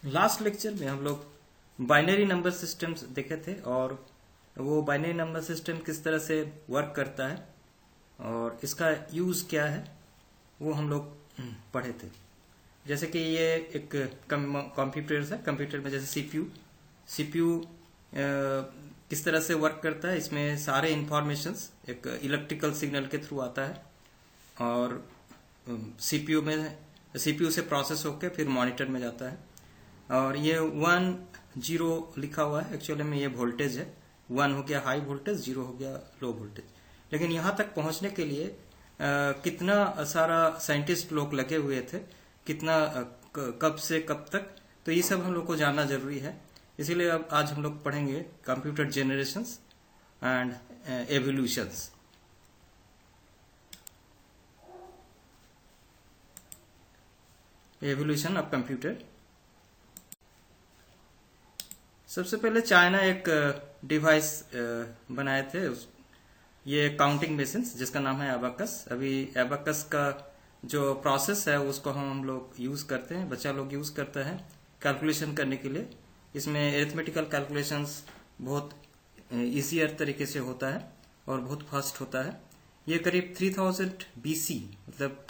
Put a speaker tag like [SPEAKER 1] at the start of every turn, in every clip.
[SPEAKER 1] Last lecture में हम लोग बाइनरी नंबर सिस्टम्स देखे थे और वो बाइनरी नंबर सिस्टम किस तरह से वर्क करता है और इसका यूज क्या है वो हम लोग पढ़े थे। जैसे कि ये एक कंप्यूटर है, कंप्यूटर में जैसे सीपीयू किस तरह से वर्क करता है, इसमें सारे इंफॉर्मेशंस एक इलेक्ट्रिकल सिग्नल के थ्रू आता है और सीपीयू से प्रोसेस होकर फिर मॉनिटर में जाता है। और ये 1-0 लिखा हुआ है, एक्चुअली में ये वोल्टेज है। 1 हो गया हाई वोल्टेज, 0 हो गया लो वोल्टेज। लेकिन यहाँ तक पहुंचने के लिए कितना सारा साइंटिस्ट लोग लगे हुए थे, कितना कब से कब तक, तो ये सब हम लोग को जानना जरूरी है। इसीलिए अब आज हम लोग पढ़ेंगे computer generations and evolutions. Evolution of computer. सबसे पहले चाइना एक डिवाइस बनाए थे, ये काउंटिंग मशीन्स जिसका नाम है एबाकस। अभी एबाकस का जो प्रोसेस है उसको हम लोग यूज करते हैं, बच्चा लोग यूज करता है कैलकुलेशन करने के लिए। इसमें एरिथमेटिकल कैलकुलेशंस बहुत इजियर तरीके से होता है और बहुत फास्ट होता है। ये करीब 3000 BC, मतलब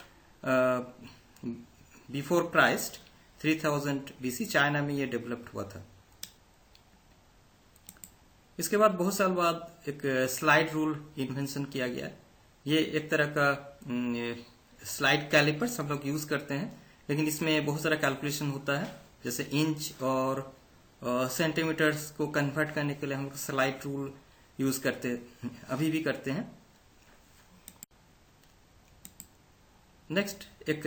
[SPEAKER 1] बिफोर क्राइस्ट 3000 BC चाइना में ये डेवलप्ड हुआ था। इसके बाद बहुत साल बाद एक स्लाइड रूल इन्वेंशन किया गया। ये एक तरह का स्लाइड कैलिपर्स हम लोग यूज करते हैं, लेकिन इसमें बहुत सारा कैलकुलेशन होता है। जैसे इंच और सेंटीमीटर्स को कन्वर्ट करने के लिए हम लोग स्लाइड रूल यूज करते हैं, अभी भी करते हैं। नेक्स्ट एक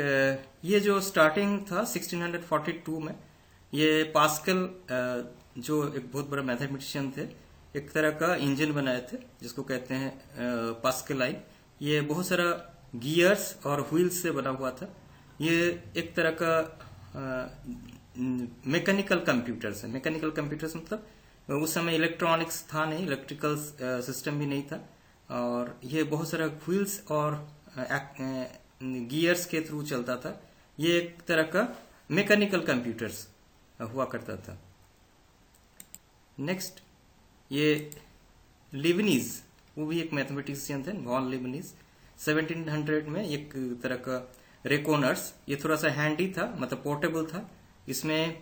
[SPEAKER 1] ये जो स्टार्टिंग था 1642 में, ये पास्कल जो एक बहुत बड़ा मैथमेटिशियन थे, एक तरह का इंजन बनाए थे जिसको कहते हैं पास्कलाइन। ये बहुत सारा गियर्स और व्हील्स से बना हुआ था। ये एक तरह का मैकेनिकल कंप्यूटर्स है। मैकेनिकल कंप्यूटर्स मतलब उस समय इलेक्ट्रॉनिक्स था नहीं, इलेक्ट्रिकल सिस्टम भी नहीं था, और ये बहुत सारा व्हील्स और गियर्स के थ्रू चलता था। ये एक तरह का मैकेनिकल कंप्यूटर्स हुआ करता था। नेक्स्ट ये लिबनीज, वो भी एक मैथमेटिशियन थे, वॉन लिबनीज। 1700 में एक तरह का रेकोनर्स, ये थोड़ा सा हैंडी था, मतलब पोर्टेबल था। इसमें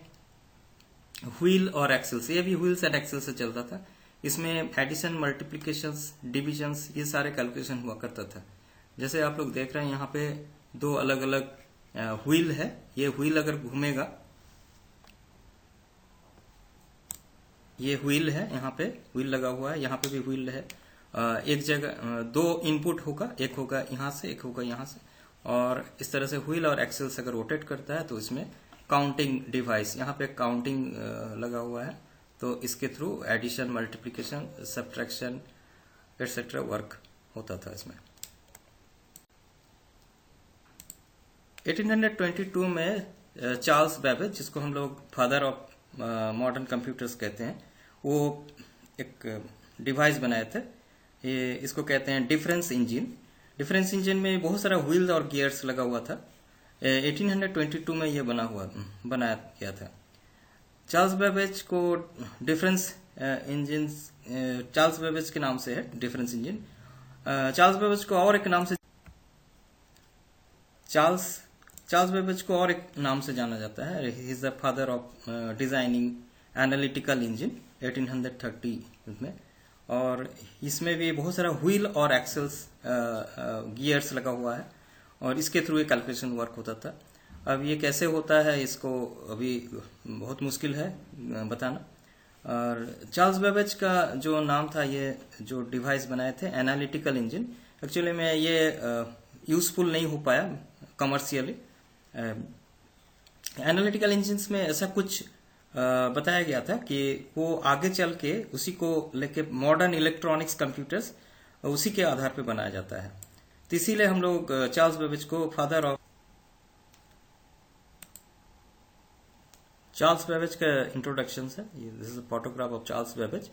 [SPEAKER 1] व्हील और एक्सेल्स, ये भी व्हील्स एंड एक्सेल से चलता था। इसमें एडिशन, मल्टीप्लीकेशंस, डिविजन्स, ये सारे कैलकुलेशन हुआ करता था। जैसे आप लोग देख रहे हैं यहाँ पे दो अलग अलग व्हील है। ये व्हील अगर घूमेगा, ये व्हील है, यहाँ पे व्हील लगा हुआ है, यहाँ पे भी व्हील है। एक जगह दो इनपुट होगा, एक होगा यहाँ से, एक होगा यहाँ से, और इस तरह से व्हील और एक्सेल्स अगर रोटेट करता है तो इसमें काउंटिंग डिवाइस, यहाँ पे काउंटिंग लगा हुआ है, तो इसके through addition, multiplication, subtraction etcetera work होता था इसमें। 1822 में चार्ल्स बेबेज, जिसको हम लोग फादर ऑफ मॉडर्न कंप्यूटर्स कहते हैं, वो एक डिवाइस बनाए थे। ये इसको कहते हैं डिफरेंस इंजन। डिफरेंस इंजन में बहुत सारा व्हील और गियर्स लगा हुआ था। 1822 में ये बनाया गया था। चार्ल्स बेबेज को डिफरेंस इंजन, चार्ल्स बेबेज के नाम से है डिफरेंस इंजन। चार्ल्स बेबेज को और एक नाम से चार्ल्स बेबेज को और एक नाम से जाना जाता है। He is the father of designing analytical engine 1830 में। और इसमें भी बहुत सारा व्हील और एक्सेल्स, गियर्स लगा हुआ है, और इसके थ्रू ये कैलकुलेशन वर्क होता था। अब ये कैसे होता है इसको अभी बहुत मुश्किल है बताना। और चार्ल्स बेबेज का जो नाम था, ये जो डिवाइस बनाए थे एनालिटिकल इंजन, एक्चुअली में ये यूजफुल नहीं हो पाया कमर्शियली। एनालिटिकल इंजन्स में ऐसा कुछ बताया गया था कि वो आगे चल के उसी को लेके मॉडर्न इलेक्ट्रॉनिक्स कंप्यूटर्स उसी के आधार पे बनाया जाता है। तो इसीलिए हम लोग चार्ल्स बेबेज को फादर ऑफ चार्ल्स बेबेज का इंट्रोडक्शन है। This is a photograph of Charles Babbage.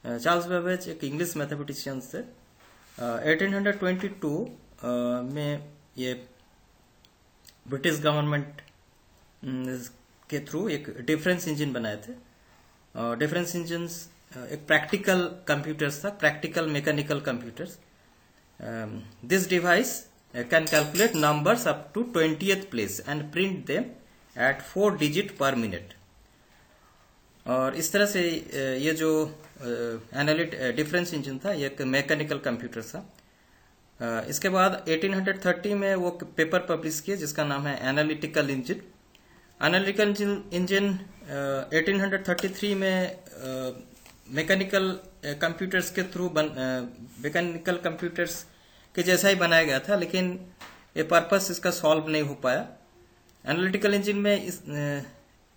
[SPEAKER 1] Charles Babbage एक इंग्लिश मैथमेटिशियन थे। 1822 में ये ब्रिटिश गवर्नमेंट के थ्रू एक डिफरेंस इंजन बनाए थे। डिफरेंस इंजन एक प्रैक्टिकल कंप्यूटर्स था, practical mechanical computers. This device can calculate numbers up to 20th place and print them at 4 digit per minute. और इस तरह से ये जो डिफरेंस इंजन था ये एक मैकेनिकल कंप्यूटर था। इसके बाद 1830 में वो पेपर पब्लिश किए जिसका नाम है एनालिटिकल इंजन। एनालिटिकल इंजन 1833 में मैकेनिकल कंप्यूटर्स के थ्रू मैकेनिकल कंप्यूटर्स के जैसा ही बनाया गया था, लेकिन ये पर्पस इसका सॉल्व नहीं हो पाया। एनालिटिकल इंजन में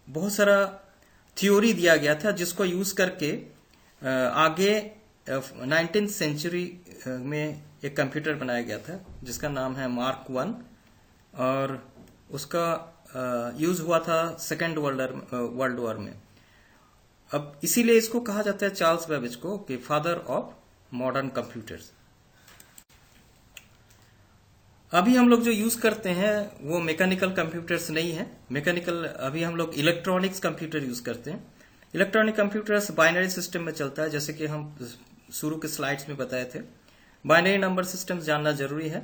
[SPEAKER 1] बहुत सारा थ्योरी दिया गया था जिसको यूज करके आगे 19th सेंचुरी में एक कंप्यूटर बनाया गया था जिसका नाम है मार्क 1, और उसका यूज हुआ था सेकेंड वर्ल्ड वॉर में। अब इसीलिए इसको कहा जाता है चार्ल्स बेबेज को कि फादर ऑफ मॉडर्न कंप्यूटर्स। अभी हम लोग जो यूज करते हैं वो मैकेनिकल कंप्यूटर्स नहीं है। मैकेनिकल अभी हम लोग इलेक्ट्रॉनिक्स कंप्यूटर यूज करते हैं। इलेक्ट्रॉनिक कंप्यूटर्स बाइनरी सिस्टम में चलता है, जैसे कि हम शुरू के स्लाइड्स में बताए थे। बाइनरी नंबर सिस्टम्स जानना जरूरी है,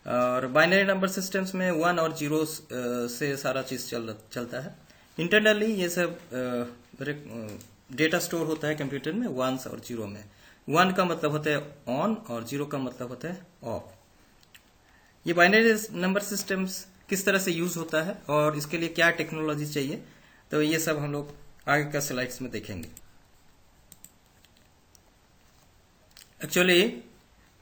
[SPEAKER 1] और बाइनरी नंबर सिस्टम्स में 1 और 0 से सारा चीज चलता है। इंटरनली ये सब डेटा स्टोर होता है कंप्यूटर में 1s और 0 में। 1 का मतलब होता है ऑन और 0 का मतलब होता है ऑफ। ये बाइनरी नंबर सिस्टम्स किस तरह से यूज होता है और इसके लिए क्या टेक्नोलॉजी चाहिए, तो ये सब हम लोग आगे का स्लाइड्स में देखेंगे। एक्चुअली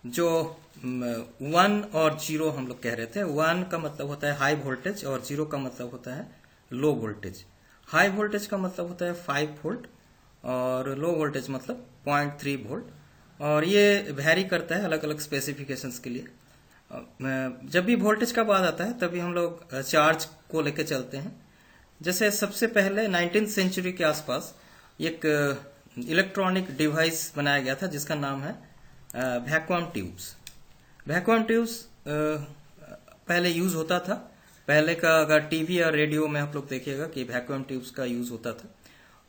[SPEAKER 1] जो 1 और 0 हम लोग कह रहे थे, 1 का मतलब होता है हाई वोल्टेज और 0 का मतलब होता है लो वोल्टेज। हाई वोल्टेज का मतलब होता है 5 वोल्ट और लो वोल्टेज मतलब 0.3 वोल्ट, और ये वेरी करता है अलग अलग स्पेसिफिकेशंस के लिए। जब भी वोल्टेज का बात आता है तभी हम लोग चार्ज को लेकर चलते हैं। जैसे सबसे पहले 19th सेंचुरी के आसपास एक इलेक्ट्रॉनिक डिवाइस बनाया गया था जिसका नाम है वैक्यूम ट्यूब्स। वैक्यूम ट्यूब्स पहले यूज होता था। पहले का अगर टीवी और रेडियो में आप लोग देखिएगा कि वैक्यूम ट्यूब्स का यूज होता था।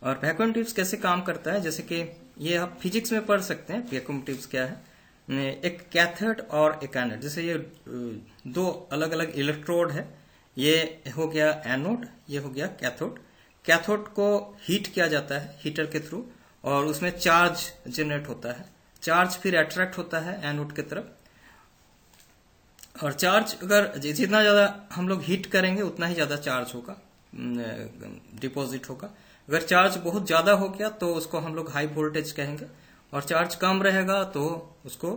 [SPEAKER 1] और वैक्यूम ट्यूब्स कैसे काम करता है, जैसे कि ये आप फिजिक्स में पढ़ सकते हैं वैक्यूम ट्यूब्स क्या है। एक कैथोड और एक एनोड, जैसे ये दो अलग अलग इलेक्ट्रोड है। ये हो गया एनोड, ये हो गया कैथोड। कैथोड को हीट किया जाता है हीटर के थ्रू, और उसमें चार्ज जनरेट होता है। चार्ज फिर अट्रैक्ट होता है एनोड की तरफ, और चार्ज अगर जितना ज्यादा हम लोग हीट करेंगे उतना ही ज्यादा चार्ज होगा, डिपॉजिट होगा। अगर चार्ज बहुत ज्यादा हो गया तो उसको हम लोग हाई वोल्टेज कहेंगे, और चार्ज कम रहेगा तो उसको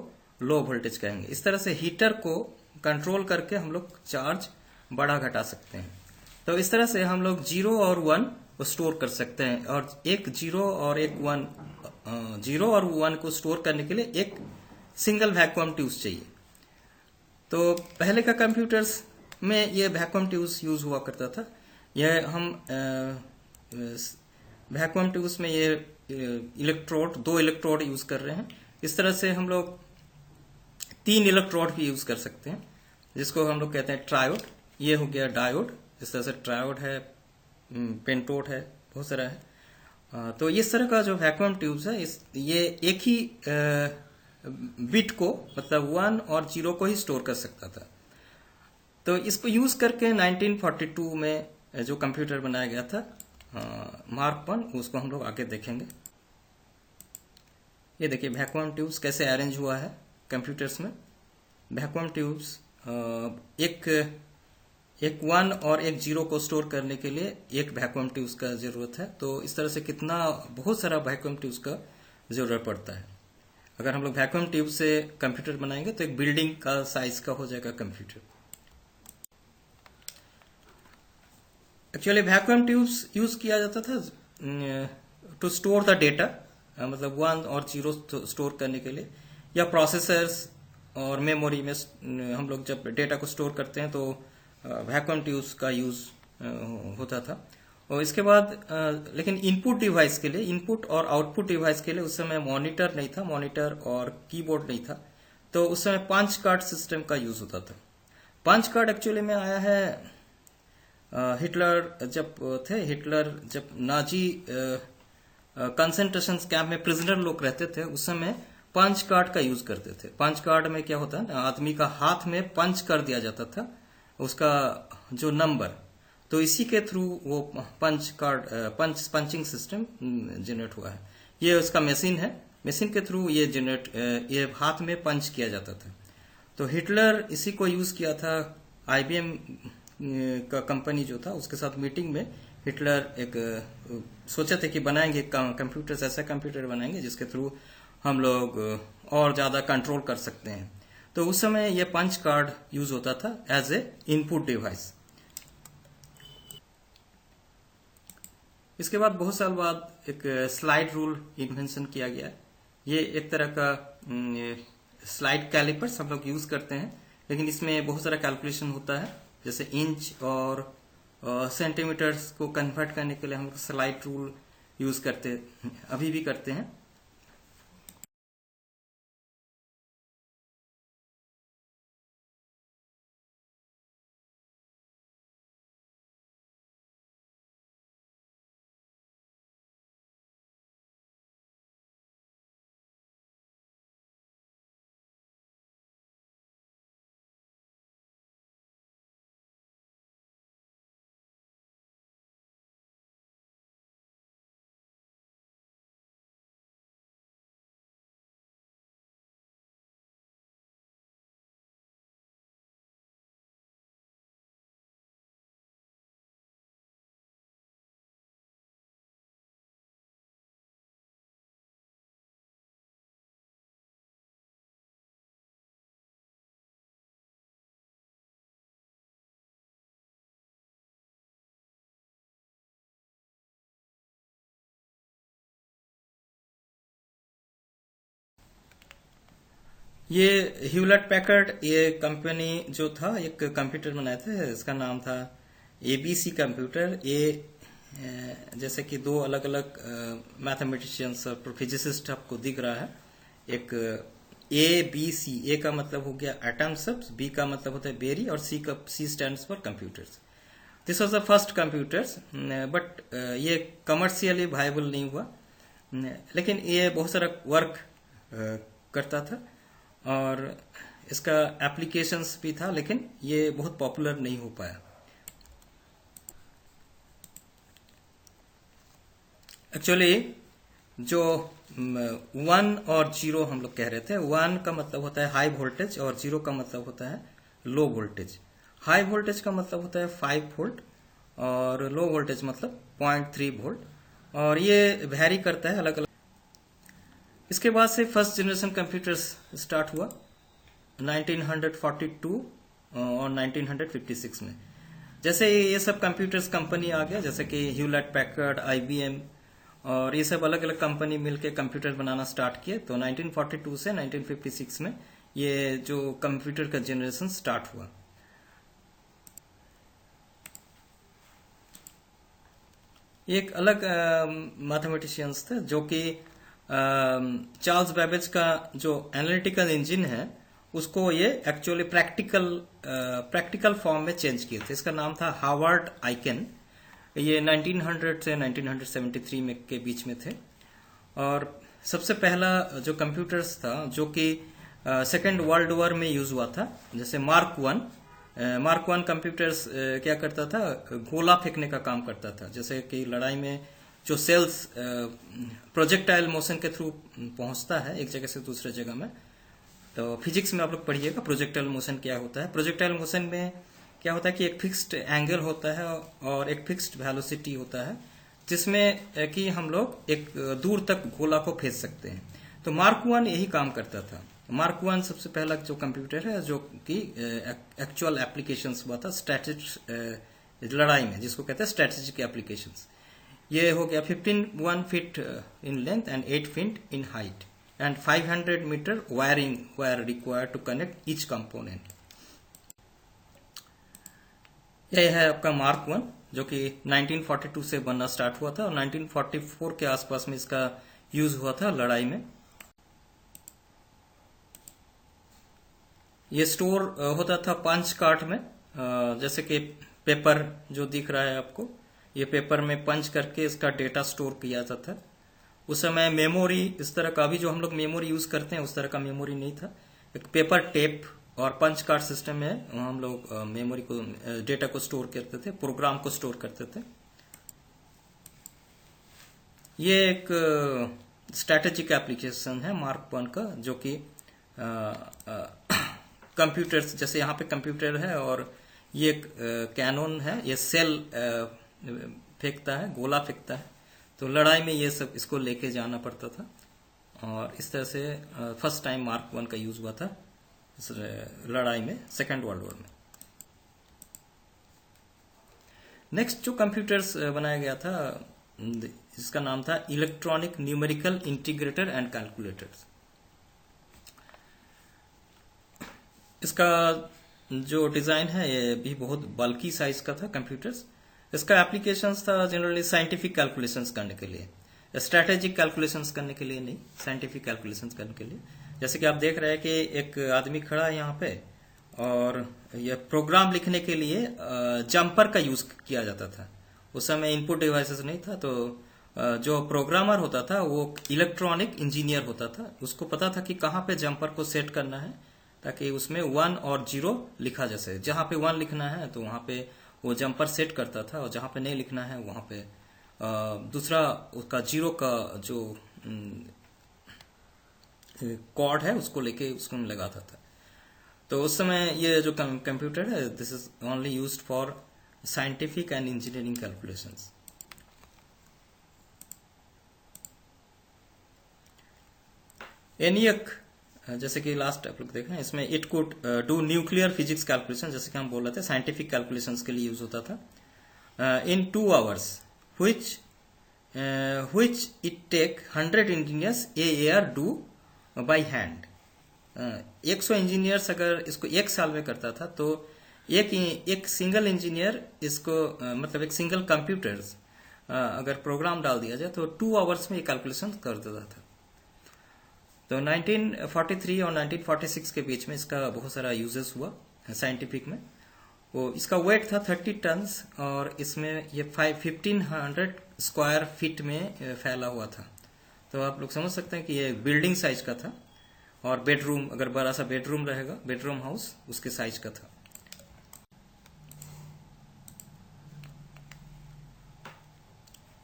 [SPEAKER 1] लो वोल्टेज कहेंगे। इस तरह से हीटर को कंट्रोल करके हम लोग चार्ज बढ़ा घटा सकते हैं। तो इस तरह से हम लोग 0 और 1 को स्टोर कर सकते हैं, और एक 0 और एक 1 0 और 1 को स्टोर करने के लिए एक सिंगल वैक्यूम ट्यूब्स चाहिए। तो पहले का कंप्यूटर्स में ये वैक्यूम ट्यूब्स यूज हुआ करता था। यह हम वैक्यूम ट्यूब्स में ये दो इलेक्ट्रोड यूज कर रहे हैं। इस तरह से हम लोग 3 इलेक्ट्रोड भी यूज कर सकते हैं, जिसको हम लोग कहते हैं ट्रायोड। ये हो गया डायोड, इस तरह से ट्रायोड है, पेंटोड है, बहुत सारा है। तो इस तरह का जो वैक्यूम ट्यूब्स है, ये एक ही बिट को मतलब 1 और 0 को ही स्टोर कर सकता था। तो इसको यूज करके 1942 में जो कंप्यूटर बनाया गया था मार्क 1, उसको हम लोग आगे देखेंगे। ये देखिए वैक्यूम ट्यूब्स कैसे अरेंज हुआ है कंप्यूटर्स में। वैक्यूम ट्यूब्स एक 1 और एक 0 को स्टोर करने के लिए एक वैक्यूम ट्यूब्स का जरूरत है। तो इस तरह से बहुत सारा वैक्यूम ट्यूब्स का जरूरत पड़ता है। अगर हम लोग वैक्यूम ट्यूब से कंप्यूटर बनाएंगे तो एक बिल्डिंग का साइज का हो जाएगा computer. Actually vacuum tubes use किया जाता था टू स्टोर द डेटा, मतलब 1 और 0 स्टोर करने के लिए, या प्रोसेसर्स और मेमोरी में हम लोग जब डेटा को स्टोर करते हैं तो वैक्यूम ट्यूब्स का यूज होता था। और इसके बाद लेकिन इनपुट डिवाइस के लिए, इनपुट और आउटपुट डिवाइस के लिए उस समय मॉनिटर नहीं था, मॉनिटर और कीबोर्ड नहीं था। तो उस समय पंच कार्ड सिस्टम का यूज होता था। पंच कार्ड एक्चुअली में आया है हिटलर जब नाजी कंसंट्रेशन कैंप में प्रिजनर लोग रहते थे, उस समय पंच कार्ड का यूज करते थे। पंच कार्ड में क्या होता है ना, आदमी का हाथ में पंच कर दिया जाता था उसका जो नंबर, तो इसी के थ्रू वो पंचिंग सिस्टम जनरेट हुआ है। ये उसका मशीन है, मशीन के थ्रू ये हाथ में पंच किया जाता था। तो हिटलर इसी को यूज किया था। आईबीएम का कंपनी जो था उसके साथ मीटिंग में हिटलर एक सोचे थे कि बनाएंगे कंप्यूटर, ऐसा कंप्यूटर बनाएंगे जिसके थ्रू हम लोग और ज्यादा कंट्रोल कर सकते हैं। तो उस समय ये पंच कार्ड यूज होता था एज ए इनपुट डिवाइस। इसके बाद बहुत साल बाद एक स्लाइड रूल इन्वेंशन किया गया। ये एक तरह का स्लाइड कैलिपर्स हम लोग यूज करते हैं, लेकिन इसमें बहुत सारा कैलकुलेशन होता है। जैसे इंच और सेंटीमीटर्स को कन्वर्ट करने के लिए हम लोग स्लाइड रूल यूज करते, अभी भी करते हैं। ये ह्यूलेट पैकर्ड, ये कंपनी जो था, एक कंप्यूटर बनाया था, इसका नाम था एबीसी कंप्यूटर। ये जैसे कि दो अलग अलग मैथमेटिशियंस और फिजिसिस्ट आपको दिख रहा है। एक ए बी सी, ए का मतलब हो गया एटम सब्स, बी का मतलब होता है बेरी, और C stands for computers. This was the first computers, but ये कमर्शियली वायबल नहीं हुआ, लेकिन ये बहुत सारा वर्क करता था और इसका एप्लीकेशंस भी था, लेकिन ये बहुत पॉपुलर नहीं हो पाया। एक्चुअली जो 1 और 0 हम लोग कह रहे थे, 1 का मतलब होता है हाई वोल्टेज और 0 का मतलब होता है लो वोल्टेज। हाई वोल्टेज का मतलब होता है 5 वोल्ट और लो वोल्टेज मतलब 0.3 वोल्ट, और ये वेरी करता है अलग अलग। इसके बाद से फर्स्ट जनरेशन कंप्यूटर्स स्टार्ट हुआ 1942 और 1956 में। जैसे ये सब कंप्यूटर्स कंपनी आ गया, जैसे कि ह्यूलेट पैकर्ड, आईबीएम, और ये सब अलग अलग कंपनी मिलके कंप्यूटर बनाना स्टार्ट किए। तो 1942 से 1956 में ये जो कंप्यूटर का जनरेशन स्टार्ट हुआ। एक अलग मैथमेटिशियंस थे जो कि चार्ल्स बेबेज का जो एनालिटिकल इंजन है उसको ये एक्चुअली प्रैक्टिकल फॉर्म में चेंज किए थे। इसका नाम था हावर्ड आइकन। ये 1900 से 1973 में के बीच में थे, और सबसे पहला जो कंप्यूटर्स था जो कि सेकेंड वर्ल्ड वॉर में यूज हुआ था, जैसे मार्क वन कंप्यूटर्स क्या करता था, गोला फेंकने का काम करता था। जैसे कि लड़ाई में जो सेल्स प्रोजेक्टाइल मोशन के थ्रू पहुंचता है एक जगह से दूसरे जगह में, तो फिजिक्स में आप लोग पढ़िएगा प्रोजेक्टाइल मोशन क्या होता है। प्रोजेक्टाइल मोशन में क्या होता है कि एक फिक्स्ड एंगल होता है और एक फिक्स्ड वेलोसिटी होता है, जिसमें कि हम लोग एक दूर तक गोला को भेज सकते हैं। तो मार्क 1 यही काम करता था। मार्क 1 सबसे पहला जो कंप्यूटर है जो कि एक्चुअल एप्लीकेशंस हुआ था स्ट्रेटेजिक लड़ाई में, जिसको कहते हैं स्ट्रेटेजिक एप्लीकेशंस। ये हो गया 15 feet in length and 8 feet in height and 500 meter wiring wire required to connect each component. यह है आपका मार्क 1 जो कि 1942 से बनना स्टार्ट हुआ था, और 1944 के आसपास में इसका यूज हुआ था लड़ाई में। ये स्टोर होता था पंच कार्ड में, जैसे कि पेपर जो दिख रहा है आपको, ये पेपर में पंच करके इसका डेटा स्टोर किया जाता था। उस समय मेमोरी इस तरह का, अभी जो हम लोग मेमोरी यूज करते हैं उस तरह का मेमोरी नहीं था। एक पेपर टेप और पंच कार्ड सिस्टम में हम लोग मेमोरी को, डेटा को स्टोर करते थे, प्रोग्राम को स्टोर करते थे। ये एक स्ट्रैटेजिक एप्लीकेशन है मार्क 1 का, जो कि कंप्यूटर्स, जैसे यहाँ पे कंप्यूटर है और ये एक कैनन है, ये सेल फेंकता है, गोला फेंकता है, तो लड़ाई में ये सब इसको लेके जाना पड़ता था। और इस तरह से फर्स्ट टाइम मार्क 1 का यूज हुआ था इस लड़ाई में, सेकेंड वर्ल्ड वॉर में। नेक्स्ट जो कंप्यूटर्स बनाया गया था, इसका नाम था electronic numerical integrator and calculators. इसका जो डिजाइन है ये भी बहुत बल्की साइज का था कंप्यूटर्स। इसका एप्लीकेशंस था जनरली साइंटिफिक कैलकुलेशंस करने के लिए, स्ट्रैटेजिक कैलकुलेशंस करने के लिए नहीं, साइंटिफिक कैलकुलेशंस करने के लिए। जैसे कि आप देख रहे हैं कि एक आदमी खड़ा है यहाँ पे, और यह प्रोग्राम लिखने के लिए जंपर का यूज किया जाता था। उस समय इनपुट डिवाइसेस नहीं था, तो जो प्रोग्रामर होता था वो इलेक्ट्रॉनिक इंजीनियर होता था। उसको पता था कि कहाँ पे जंपर को सेट करना है ताकि उसमें 1 और 0 लिखा जा सके। जहां पे 1 लिखना है तो वहां पे वो जंपर सेट करता था, और जहां पे नहीं लिखना है वहां पे दूसरा उसका 0 का जो कॉर्ड है उसको लेके उसको लगाता था। तो उस समय ये जो कंप्यूटर है, this is only used for scientific and engineering calculations. ENIAC, जैसे कि लास्ट आप लोग देख रहे हैं, इसमें it could do nuclear physics calculation, जैसे कि हम बोल रहे थे साइंटिफिक कैलकुलेशंस के लिए यूज होता था। इन 2 hours which it take 100 engineers a year do by hand। 100 engineers अगर इसको 1 साल में करता था, तो एक सिंगल इंजीनियर इसको मतलब एक सिंगल कंप्यूटर अगर प्रोग्राम डाल दिया जाए तो 2 hours में ये कैलकुलेशन कर देता था। तो 1943 और 1946 के बीच में इसका बहुत सारा यूजेस हुआ साइंटिफिक में। वो इसका वेट था 30 टन्स, और इसमें ये 1500 स्क्वायर फीट में फैला हुआ था। तो आप लोग समझ सकते हैं कि ये बिल्डिंग साइज का था, और बेडरूम, अगर बड़ा सा बेडरूम रहेगा, बेडरूम हाउस, उसके साइज का था।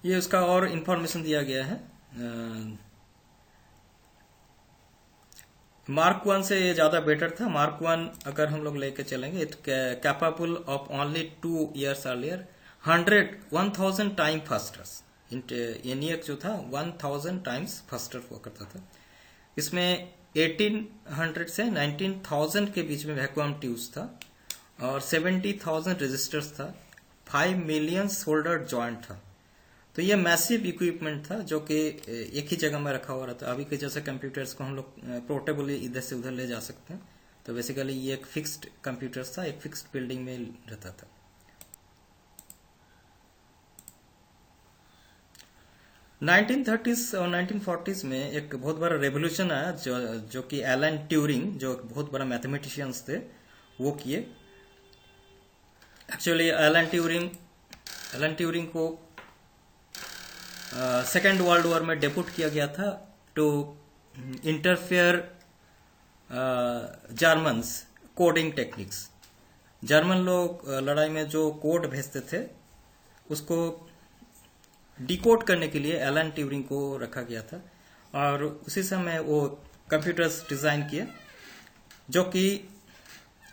[SPEAKER 1] ये उसका और इंफॉर्मेशन दिया गया है। मार्क 1 से ये ज्यादा बेटर था। मार्क 1 अगर हम लोग लेके चलेंगे, it capable of only 2 years earlier 1000 time faster. ENIAC जो था 1000 टाइम्स फास्टर हुआ करता था। इसमें 1800 से 19000 के बीच में वैक्यूम ट्यूब्स था, और 70,000 रजिस्टर्स था, 5 मिलियन सोल्डर जॉइंट था। तो ये मैसिव इक्विपमेंट था जो कि एक ही जगह में रखा हुआ रहता है। अभी के जैसे कंप्यूटर्स को हम लोग पोर्टेबली इधर से उधर ले जा सकते हैं, तो बेसिकली ये एक फिक्स्ड कंप्यूटर्स था, एक फिक्स्ड बिल्डिंग में रहता था। और 1940s में एक बहुत बड़ा रेवोल्यूशन आया, जो कि एलन ट्यूरिंग, जो एक बहुत बड़ा मैथमेटिशियंस थे, वो किए। एक्चुअली एलन ट्यूरिंग को सेकेंड वर्ल्ड वॉर में डेप्यूट किया गया था to interfere Germans coding techniques. German लोग लड़ाई में जो कोड भेजते थे उसको डिकोड करने के लिए एलन ट्यूरिंग को रखा गया था, और उसी समय वो कंप्यूटर्स डिजाइन किए, जो कि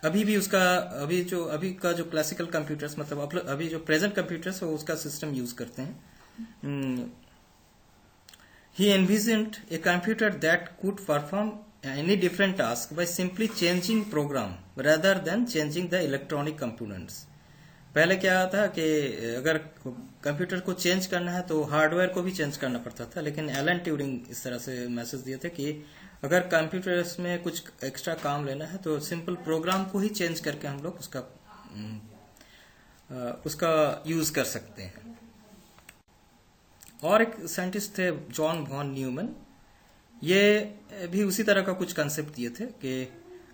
[SPEAKER 1] अभी भी उसका अभी का जो क्लासिकल कंप्यूटर्स, मतलब अभी जो प्रेजेंट कंप्यूटर्स है उसका सिस्टम यूज करते हैं। He envisioned a computer that could perform any different task by simply changing program rather than changing the electronic components। पहले क्या था कि अगर कंप्यूटर को चेंज करना है तो हार्डवेयर को भी चेंज करना पड़ता था, लेकिन एलन ट्यूरिंग इस तरह से मैसेज दिए थे कि अगर कंप्यूटर्स में कुछ एक्स्ट्रा काम लेना है तो सिंपल प्रोग्राम को ही चेंज करके हम लोग उसका यूज कर सकते हैं। और एक साइंटिस्ट थे जॉन वॉन न्यूमैन, ये भी उसी तरह का कुछ कंसेप्ट दिए थे कि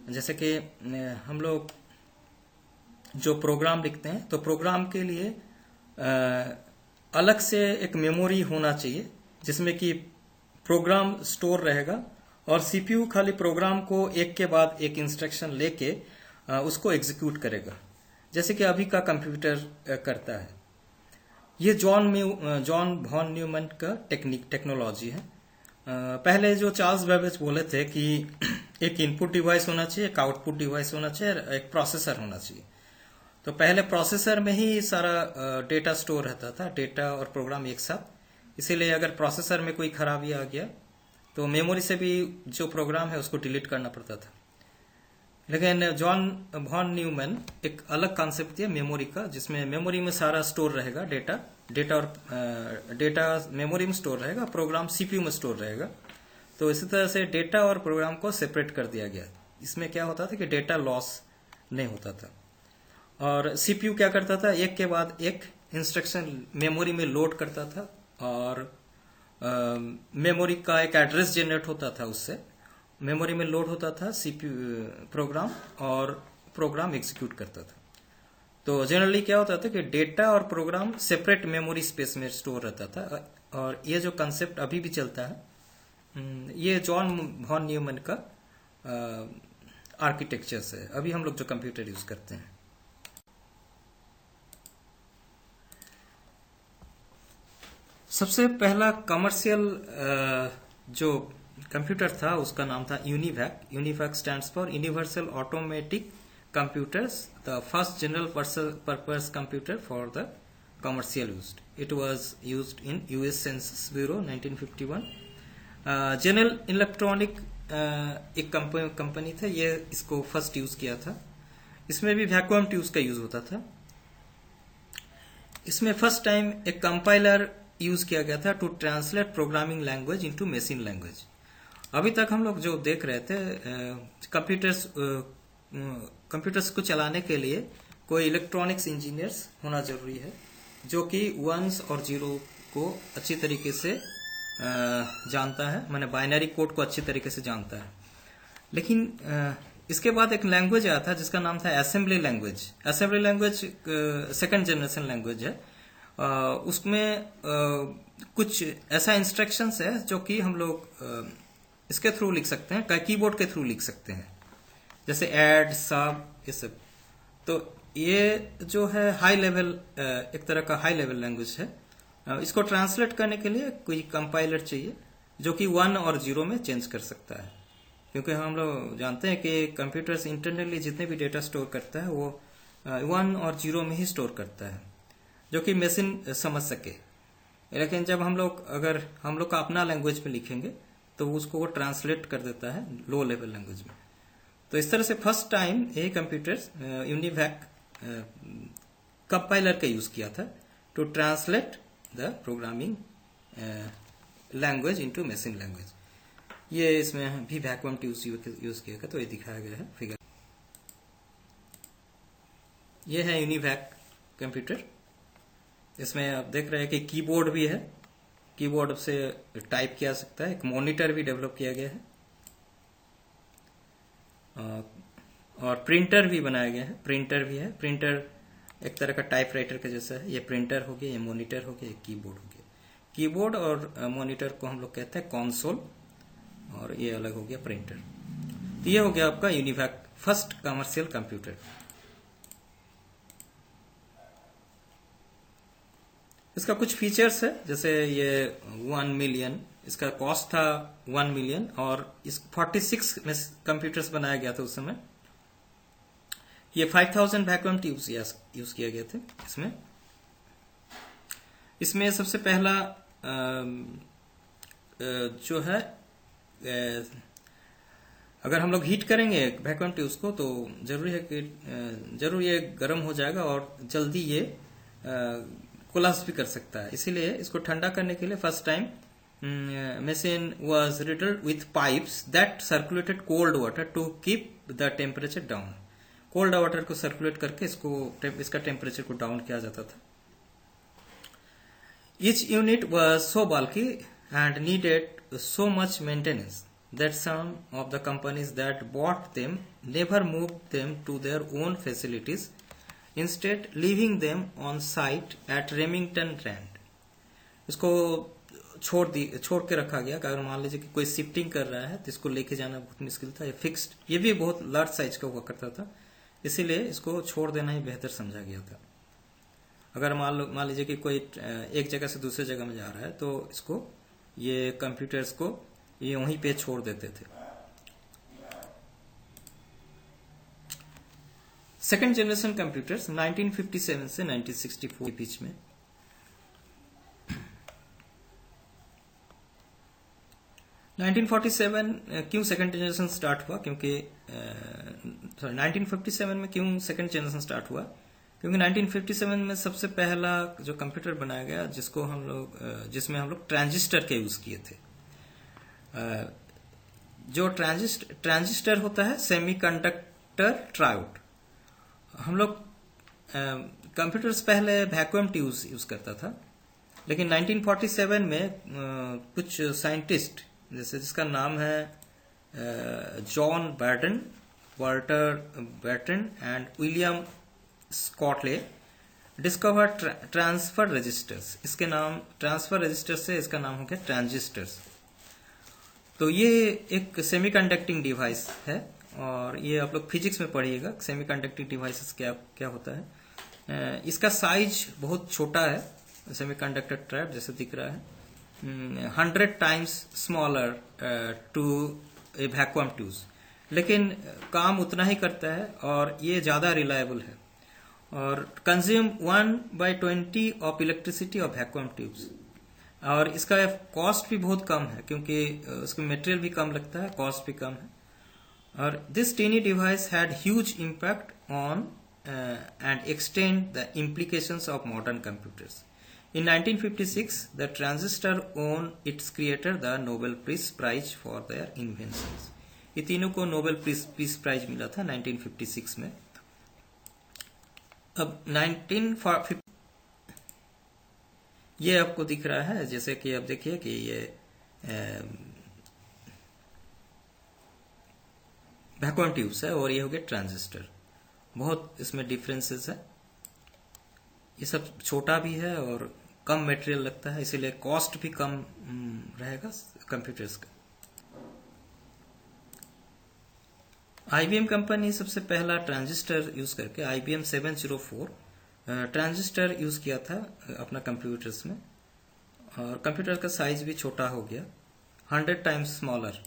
[SPEAKER 1] जैसे कि हम लोग जो प्रोग्राम लिखते हैं तो प्रोग्राम के लिए अलग से एक मेमोरी होना चाहिए जिसमें कि प्रोग्राम स्टोर रहेगा और सीपीयू खाली प्रोग्राम को एक के बाद एक इंस्ट्रक्शन लेके उसको एग्जीक्यूट करेगा, जैसे कि अभी का कंप्यूटर करता है। ये जॉन वॉन न्यूमैन का टेक्नोलॉजी है। पहले जो चार्ल्स बेबेज बोले थे कि एक इनपुट डिवाइस होना चाहिए, एक आउटपुट डिवाइस होना चाहिए, एक प्रोसेसर होना चाहिए। तो पहले प्रोसेसर में ही सारा डेटा स्टोर रहता था, डेटा और प्रोग्राम एक साथ। इसीलिए अगर प्रोसेसर में कोई खराबी आ गया तो मेमोरी से भी जो प्रोग्राम है उसको डिलीट करना पड़ता था। लेकिन जॉन वॉन न्यूमैन एक अलग कॉन्सेप्ट दिया मेमोरी का, जिसमें मेमोरी में सारा स्टोर रहेगा, डेटा मेमोरी में स्टोर रहेगा, प्रोग्राम सीपीयू में स्टोर रहेगा। तो इसी तरह से डेटा और प्रोग्राम को सेपरेट कर दिया गया। इसमें क्या होता था कि डेटा लॉस नहीं होता था। और सीपीयू क्या करता था, एक के बाद एक इंस्ट्रक्शन मेमोरी में लोड करता था और मेमोरी का एक एड्रेस जनरेट होता था, उससे मेमोरी में लोड होता था सीपीयू प्रोग्राम और प्रोग्राम एग्जीक्यूट करता था। तो जनरली क्या होता था कि डेटा और प्रोग्राम सेपरेट मेमोरी स्पेस में स्टोर रहता था। और ये जो कंसेप्ट अभी भी चलता है, ये जॉन वॉन न्यूमैन का आर्किटेक्चर है अभी हम लोग जो कंप्यूटर यूज करते हैं। सबसे पहला कमर्शियल जो कंप्यूटर था उसका नाम था UNIVAC. UNIVAC stands for universal automatic computers, the first general purpose computer for the commercial used. It was used in US census bureau 1951। General electronic एक कंपनी था, ये इसको फर्स्ट यूज किया था। इसमें भी वैक्यूम ट्यूब्स का यूज होता था। इसमें फर्स्ट टाइम एक कंपाइलर यूज किया गया था to translate programming language into machine language. अभी तक हम लोग जो देख रहे थे कंप्यूटर्स को चलाने के लिए कोई इलेक्ट्रॉनिक्स इंजीनियर्स होना जरूरी है, जो कि वंस और जीरो को अच्छी तरीके से जानता है, माने बाइनरी कोड को अच्छी तरीके से जानता है। लेकिन इसके बाद एक लैंग्वेज आया था जिसका नाम था assembly language. Assembly language second generation language है। उसमें कुछ ऐसा इंस्ट्रक्शंस है जो कि हम लोग इसके थ्रू लिख सकते हैं, कीबोर्ड के थ्रू लिख सकते हैं, जैसे ऐड, सब, ये सब। तो ये जो है हाई लेवल, एक तरह का हाई लेवल लैंग्वेज है। इसको ट्रांसलेट करने के लिए कोई कंपाइलर चाहिए जो कि 1 और 0 में चेंज कर सकता है, क्योंकि हम लोग जानते हैं कि कंप्यूटर्स इंटरनली जितने भी डेटा स्टोर करता है वो 1 और 0 में ही स्टोर करता है, जो कि मशीन समझ सके। लेकिन जब अगर हम लोग का अपना लैंग्वेज में लिखेंगे तो उसको वो ट्रांसलेट कर देता है लो लेवल लैंग्वेज में। तो इस तरह से फर्स्ट टाइम ये कंप्यूटर्स यूनिवैक कंपाइलर का यूज किया था to translate the programming language into machine language. ये इसमें भी वैक्यूम ट्यूब्स यूज किया गया, तो ये दिखाया गया है फिगर। ये है यूनिवैक कंप्यूटर। इसमें आप देख रहे हैं कि कीबोर्ड भी है, कीबोर्ड से टाइप किया सकता है। एक मॉनिटर भी डेवलप किया गया है और प्रिंटर भी बनाया गया है। प्रिंटर भी है। प्रिंटर एक तरह का टाइपराइटर के जैसा है। ये प्रिंटर हो गया, ये मॉनिटर हो गया, ये कीबोर्ड हो गया। कीबोर्ड और मॉनिटर को हम लोग कहते हैं कंसोल, और ये अलग हो गया प्रिंटर। तो ये हो गया आपका यूनिवैक फर्स्ट कमर्शियल कंप्यूटर। इसका कुछ फीचर्स है, जैसे ये 1 मिलियन, इसका कॉस्ट था 1 मिलियन, और इस 46 में कंप्यूटर्स बनाया गया था उस समय। ये 5000 वैक्यूम ट्यूब्स यूज किए गए थे इसमें सबसे पहला जो है, अगर हम लोग हीट करेंगे वैक्यूम ट्यूब्स को तो जरूरी है कि ये गर्म हो जाएगा और जल्दी ये कोलाप्स भी कर सकता है। इसीलिए इसको ठंडा करने के लिए first time machine was riddled with pipes that circulated cold water to keep the temperature down. Cold water को सर्कुलेट करके इसका टेम्परेचर को डाउन किया जाता था। Each unit was so bulky and needed so much maintenance that some of the companies that bought them never moved them to their own facilities instead leaving them on site at Remington Rand. इसको छोड़ के रखा गया। अगर मान लीजिए कि कोई शिफ्टिंग कर रहा है तो इसको लेके जाना बहुत मुश्किल था। ये फिक्स्ड, ये भी बहुत लार्ज साइज का हुआ करता था, इसीलिए इसको छोड़ देना ही बेहतर समझा गया था। अगर मान लीजिए कि कोई एक जगह से दूसरे जगह में जा रहा है तो इसको, ये कंप्यूटर्स को ये वहीं पे छोड़ देते थे। सेकेंड जनरेशन कंप्यूटर्स 1957 से 1964 के बीच में। uh, 1947 क्यों सेकेंड जनरेशन स्टार्ट हुआ? क्योंकि 1957 में क्यों सेकेंड जनरेशन स्टार्ट हुआ? क्योंकि 1957 में सबसे पहला जो कंप्यूटर बनाया गया जिसमें हम लोग ट्रांजिस्टर के यूज किए थे। जो ट्रांजिस्टर होता है सेमीकंडक्टर ट्रायोड। हम लोग कंप्यूटर्स पहले वैक्यूम ट्यूब यूज करता था, लेकिन 1947 में कुछ साइंटिस्ट, जैसे जिसका नाम है John Bardeen, Walter Brattain and William Shockley, discover transfer resistors. इसके नाम ट्रांसफर रजिस्टर से इसका नाम हो गया ट्रांजिस्टर्स। तो ये एक सेमीकंडक्टिंग डिवाइस है, और ये आप लोग फिजिक्स में पढ़िएगा सेमीकंडक्टिंग डिवाइसेस क्या होता है। इसका साइज बहुत छोटा है, सेमीकंडक्टर ट्रैप जैसे दिख रहा है, 100 times smaller to a vacuum tube, लेकिन काम उतना ही करता है और ये ज्यादा रिलायबल है, और consume 1/20 of elasticity of vacuum tubes. और इसका कॉस्ट भी बहुत कम है, क्योंकि उसका मटेरियल भी कम लगता है, कॉस्ट भी कम है। और this tiny device had huge impact on and extend the implications of modern computers. In 1956, the transistor won its creator the Nobel Peace Prize for their inventions. ये तीनों को नोबेल पीस प्राइज मिला था 1956 में। अब 1950 ये आपको दिख रहा है, जैसे कि अब देखिए कि ये वैक्यूम ट्यूब्स है और ये हो गया ट्रांजिस्टर। बहुत इसमें डिफरेंसेस है, ये सब छोटा भी है और कम मटेरियल लगता है, इसीलिए कॉस्ट भी कम रहेगा कंप्यूटर्स का। आईबीएम कंपनी सबसे पहला ट्रांजिस्टर यूज करके आईबीएम 704 ट्रांजिस्टर यूज किया था अपना कंप्यूटर्स में, और कंप्यूटर का साइज भी छोटा हो गया, 100 टाइम्स स्मॉलर।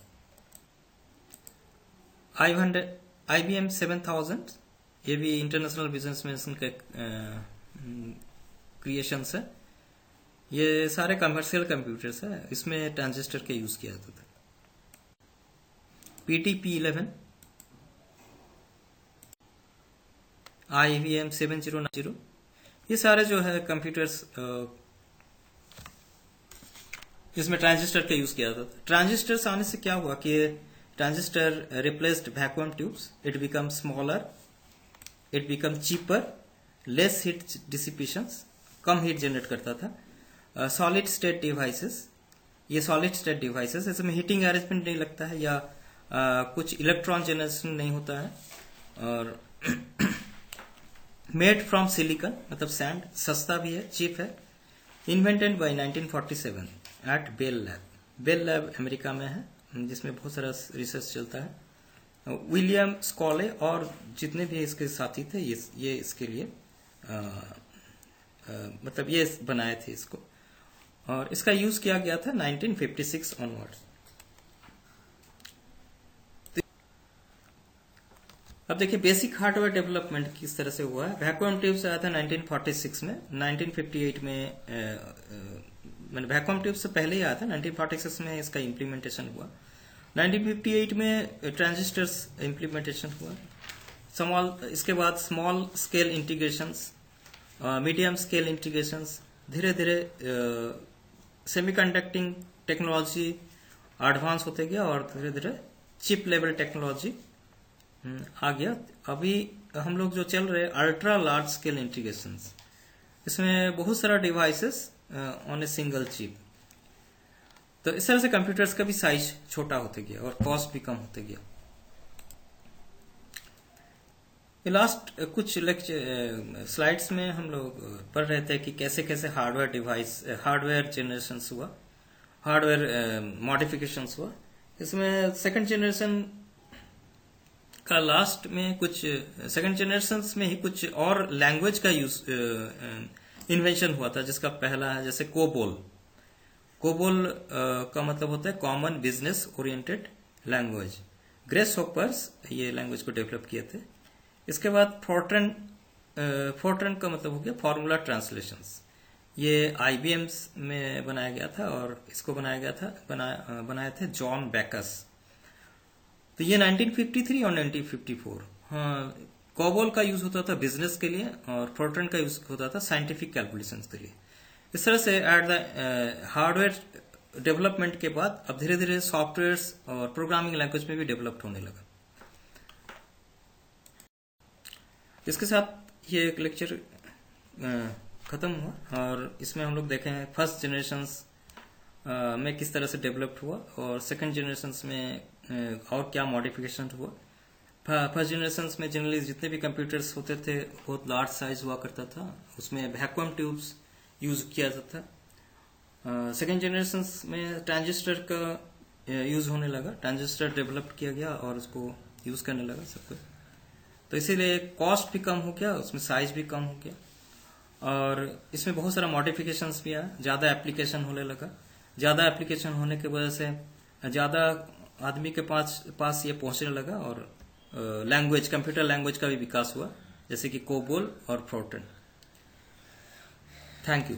[SPEAKER 1] IBM 7000 ये भी इंटरनेशनल बिजनेसमैन के क्रिएशंस है। ये सारे कमर्शियल कंप्यूटर्स है, इसमें ट्रांजिस्टर के यूज किया जाता था। PTP11 IBM 7090 ये सारे जो है कंप्यूटर्स इसमें ट्रांजिस्टर का यूज किया जाता था। ट्रांजिस्टर्स आने से क्या हुआ कि transistor replaced vacuum tubes, it become smaller, it become cheaper, less heat dissipations, कम हीट जनरेट करता था। सॉलिड स्टेट डिवाइसेस, ये सॉलिड स्टेट डिवाइसेस, इसमें हीटिंग अरेंजमेंट नहीं लगता है या कुछ इलेक्ट्रॉन जनरेशन नहीं होता है, और मेड फ्रॉम सिलिकॉन मतलब सैंड, सस्ता भी है, चीप है। Invented by 1947 at Bell Lab. Bell Lab America में है, जिसमें बहुत सारा रिसर्च चलता है। विलियम स्कॉले और जितने भी इसके साथी थे ये इसके लिए मतलब ये बनाए थे इसको, और इसका यूज किया गया था 1956 ऑनवर्ड्स। अब देखिए बेसिक हार्डवेयर डेवलपमेंट किस तरह से हुआ है। वैक्यूम ट्यूब से आया था 1946 में, 1958 में मैंने वैक्यूम ट्यूब से पहले ही आया था, 1946 में इसका इम्प्लीमेंटेशन हुआ। 1958 में ट्रांजिस्टर्स इम्प्लीमेंटेशन हुआ। इसके बाद small scale integrations, medium scale integrations, धीरे धीरे सेमीकंडक्टिंग टेक्नोलॉजी एडवांस होते गया और धीरे धीरे चिप लेवल टेक्नोलॉजी आ गया। अभी हम लोग जो चल रहे अल्ट्रा लार्ज स्केल इंटीग्रेशंस, इसमें बहुत सारा devices on a single chip. तो इस तरह से कंप्यूटर्स का भी साइज छोटा होते गया और कॉस्ट भी कम होते गया। ये लास्ट कुछ लेक्चर स्लाइड्स में हम लोग पढ़ रहे थे कि कैसे कैसे हार्डवेयर जनरेशंस हुआ, हार्डवेयर मॉडिफिकेशंस हुआ। इसमें सेकंड जनरेशन का लास्ट में कुछ सेकंड जनरेशन में ही कुछ और लैंग्वेज का यूज इन्वेंशन हुआ था, जिसका पहला है जैसे कोबोल। कोबोल का मतलब होता है common business oriented language. Grace hoppers ये लैंग्वेज को डेवलप किए थे। इसके बाद फोर्ट्रन का मतलब हो गया फॉर्मूला ट्रांसलेशंस। ये IBM में बनाया गया था और इसको बनाए थे जॉन बैकस। तो ये 1953 और 1954। हाँ, कोबोल का यूज होता था बिजनेस के लिए और फोर्ट्रन का यूज होता था साइंटिफिक कैलकुलेशंस के लिए। इस तरह से एट द हार्डवेयर डेवलपमेंट के बाद अब धीरे धीरे सॉफ्टवेयर्स और प्रोग्रामिंग लैंग्वेज में भी डेवलप्ड होने लगा। इसके साथ ये एक लेक्चर खत्म हुआ और इसमें हम लोग देखें फर्स्ट जनरेशंस में किस तरह से डेवलप्ड हुआ और सेकंड जनरेशंस में और क्या मॉडिफिकेशन हुआ। फर्स्ट जनरेशंस में जनरली जितने भी कंप्यूटर्स होते थे बहुत लार्ज साइज हुआ करता था, उसमें वैक्यूम ट्यूब्स यूज किया जाता था। सेकंड जनरेशंस में ट्रांजिस्टर का यूज होने लगा, ट्रांजिस्टर डेवलप किया गया और उसको यूज करने लगा सब कुछ। तो इसीलिए कॉस्ट भी कम हो गया, उसमें साइज भी कम हो गया और इसमें बहुत सारा मॉडिफिकेशंस भी आया, ज्यादा एप्लीकेशन होने लगा। ज्यादा एप्लीकेशन होने की वजह से ज्यादा आदमी के पास ये पहुंचने लगा और लैंग्वेज, कंप्यूटर लैंग्वेज का भी विकास हुआ, जैसे कि कोबोल और फोर्ट्रन। Thank you.